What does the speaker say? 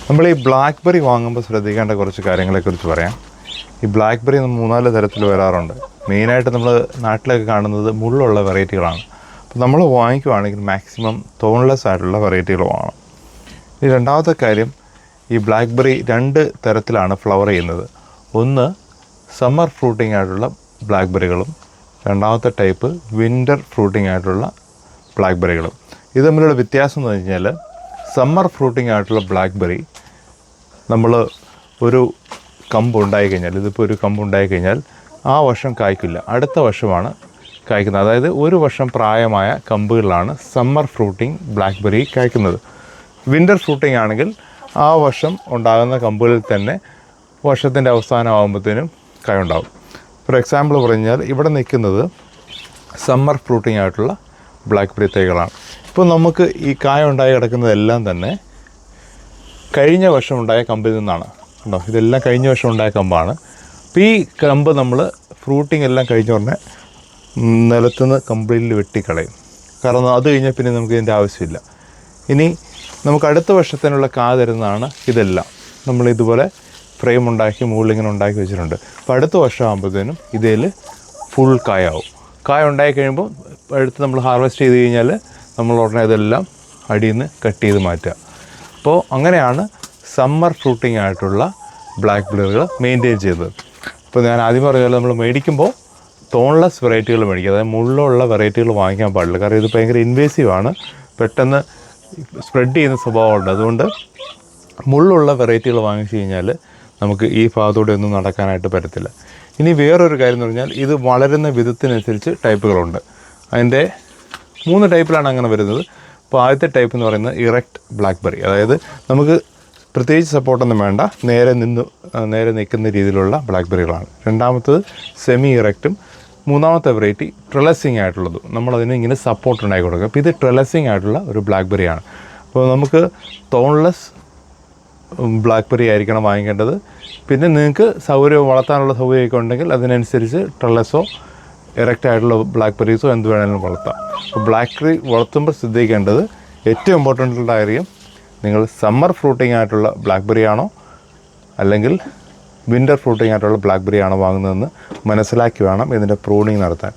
നമ്മൾ ഈ ബ്ലാക്ക്ബെറി വാങ്ങുമ്പോൾ ശ്രദ്ധിക്കേണ്ട കുറച്ച് കാര്യങ്ങളെക്കുറിച്ച് പറയാം. ഈ ബ്ലാക്ക്ബെറി 3-4 തരത്തിൽ വരാറുണ്ട്. മെയിനായിട്ട് നമ്മൾ നാട്ടിലൊക്കെ കാണുന്നത് മുള്ളുള്ള വെറൈറ്റികളാണ്. അപ്പോൾ നമ്മൾ വാങ്ങിക്കുവാണെങ്കിൽ മാക്സിമം തോൺലെസ് ആയിട്ടുള്ള വെറൈറ്റികൾ വാങ്ങണം. ഈ രണ്ടാമത്തെ കാര്യം, ഈ ബ്ലാക്ക്ബെറി 2 തരത്തിലാണ് ഫ്ലവർ ചെയ്യുന്നത്. ഒന്ന് സമ്മർ ഫ്രൂട്ടിംഗ് ആയിട്ടുള്ള ബ്ലാക്ക്ബെറികളും, രണ്ടാമത്തെ ടൈപ്പ് വിൻ്റർ ഫ്രൂട്ടിംഗ് ആയിട്ടുള്ള ബ്ലാക്ക്ബെറികളും. ഇത് തമ്മിലുള്ള വ്യത്യാസം എന്ന് വെച്ച് കഴിഞ്ഞാൽ, സമ്മർ ഫ്രൂട്ടിംഗ് ആയിട്ടുള്ള ബ്ലാക്ക്ബെറി നമ്മൾ ഒരു കമ്പ് ഉണ്ടായിക്കഴിഞ്ഞാൽ, ഇതിപ്പോൾ ഒരു കമ്പ് ഉണ്ടായിക്കഴിഞ്ഞാൽ ആ വർഷം കായ്ക്കില്ല, അടുത്ത വർഷമാണ് കായ്ക്കുന്നത്. അതായത് ഒരു വർഷം പ്രായമായ കമ്പുകളിലാണ് സമ്മർ ഫ്രൂട്ടിംഗ് ബ്ലാക്ക്ബെറി കായ്ക്കുന്നത്. വിൻ്റർ ഫ്രൂട്ടിംഗ് ആണെങ്കിൽ ആ വർഷം ഉണ്ടാകുന്ന കമ്പുകളിൽ തന്നെ വർഷത്തിൻ്റെ അവസാനമാകുമ്പോഴത്തേനും കായ ഉണ്ടാകും. ഫോർ എക്സാമ്പിൾ പറഞ്ഞാൽ ഇവിടെ നിൽക്കുന്നത് സമ്മർ ഫ്രൂട്ടിംഗ് ആയിട്ടുള്ള ബ്ലാക്ക്ബെറി തൈകളാണ്. ഇപ്പോൾ നമുക്ക് ഈ കായ ഉണ്ടായി കിടക്കുന്നതെല്ലാം തന്നെ കഴിഞ്ഞ വർഷം ഉണ്ടായ കമ്പിൽ നിന്നാണ്. ഉണ്ടോ, ഇതെല്ലാം കഴിഞ്ഞ വർഷം ഉണ്ടായ കമ്പാണ്. അപ്പോൾ ഈ കമ്പ് നമ്മൾ ഫ്രൂട്ടിംഗ് എല്ലാം കഴിഞ്ഞ ഉടനെ നിലത്തുനിന്ന് കംപ്ലീറ്റ്ലി വെട്ടിക്കളയും. കാരണം അത് കഴിഞ്ഞാൽ പിന്നെ നമുക്ക് ഇതിൻ്റെ ആവശ്യമില്ല. ഇനി നമുക്ക് അടുത്ത വർഷത്തിനുള്ള കായ തരുന്നതാണ് ഇതെല്ലാം. നമ്മളിതുപോലെ ഫ്രെയിം ഉണ്ടാക്കി മുകളിലിങ്ങനെ ഉണ്ടാക്കി വെച്ചിട്ടുണ്ട്. അപ്പോൾ അടുത്ത വർഷം ആകുമ്പോഴത്തേനും ഇതിൽ ഫുൾ കായാവും. കായ ഉണ്ടായി കഴിയുമ്പോൾ അടുത്ത് നമ്മൾ ഹാർവെസ്റ്റ് ചെയ്ത് കഴിഞ്ഞാൽ നമ്മൾ ഉടനെ ഇതെല്ലാം അടിയിൽ നിന്ന് കട്ട് ചെയ്ത് മാറ്റുക. അപ്പോൾ അങ്ങനെയാണ് സമ്മർ ഫ്രൂട്ടിംഗ് ആയിട്ടുള്ള ബ്ലാക്ക്ബെറികൾ മെയിൻറ്റെയിൻ ചെയ്തത്. ഇപ്പോൾ ഞാൻ ആദ്യം പറഞ്ഞ നമ്മൾ മേടിക്കുമ്പോൾ തോൺലെസ് വെറൈറ്റികൾ മേടിക്കുക, അതായത് മുള്ളുള്ള വെറൈറ്റികൾ വാങ്ങിക്കാൻ പാടില്ല. കാരണം ഇത് ഭയങ്കര ഇൻവേസീവാണ്, പെട്ടെന്ന് സ്പ്രെഡ് ചെയ്യുന്ന സ്വഭാവമുണ്ട്. അതുകൊണ്ട് മുള്ളുള്ള വെറൈറ്റികൾ വാങ്ങിച്ചു കഴിഞ്ഞാൽ നമുക്ക് ഈ ഭാഗത്തൂടെ ഒന്നും നടക്കാനായിട്ട് പറ്റത്തില്ല. ഇനി വേറൊരു കാര്യം എന്ന് പറഞ്ഞാൽ, ഇത് വളരുന്ന വിധത്തിനനുസരിച്ച് ടൈപ്പുകളുണ്ട്. അതിൻ്റെ 3 ടൈപ്പിലാണ് അങ്ങനെ വരുന്നത്. അപ്പോൾ ആദ്യത്തെ ടൈപ്പ് എന്ന് പറയുന്നത് ഇറക്റ്റ് ബ്ലാക്ക്ബെറി, അതായത് നമുക്ക് പ്രത്യേകിച്ച് സപ്പോർട്ടൊന്നും വേണ്ട, നേരെ നിൽക്കുന്ന രീതിയിലുള്ള ബ്ലാക്ക്ബെറികളാണ്. രണ്ടാമത്തത് സെമി ഇറക്റ്റും, മൂന്നാമത്തെ വെറൈറ്റി ട്രെലസിങ് ആയിട്ടുള്ളതും. നമ്മളതിന് ഇങ്ങനെ സപ്പോർട്ട് ഉണ്ടാക്കി കൊടുക്കുക. അപ്പോൾ ഇത് ട്രെലസിങ് ആയിട്ടുള്ള ഒരു ബ്ലാക്ക്ബെറിയാണ്. അപ്പോൾ നമുക്ക് തോൺലെസ് ബ്ലാക്ക്ബെറി ആയിരിക്കണം വാങ്ങിക്കേണ്ടത്. പിന്നെ നിങ്ങൾക്ക് വളർത്താനുള്ള സൗകര്യമൊക്കെ ഉണ്ടെങ്കിൽ അതിനനുസരിച്ച് ട്രെലസോ ഇറക്റ്റ് ആയിട്ടുള്ള ബ്ലാക്ക്ബെറീസോ എന്ത് വേണമെങ്കിലും വളർത്താം. അപ്പോൾ ബ്ലാക്ക്ബെറി വളർത്തുമ്പോൾ ശ്രദ്ധിക്കേണ്ടത് ഏറ്റവും ഇമ്പോർട്ടൻ്റ് കാര്യം, നിങ്ങൾ സമ്മർ ഫ്രൂട്ടിംഗ് ആയിട്ടുള്ള ബ്ലാക്ക്ബെറി ആണോ അല്ലെങ്കിൽ വിൻ്റർ ഫ്രൂട്ടിംഗ് ആയിട്ടുള്ള ബ്ലാക്ക്ബെറി ആണോ വാങ്ങുന്നതെന്ന് മനസ്സിലാക്കി വേണം ഇതിൻ്റെ പ്രൂണിങ് നടത്താൻ.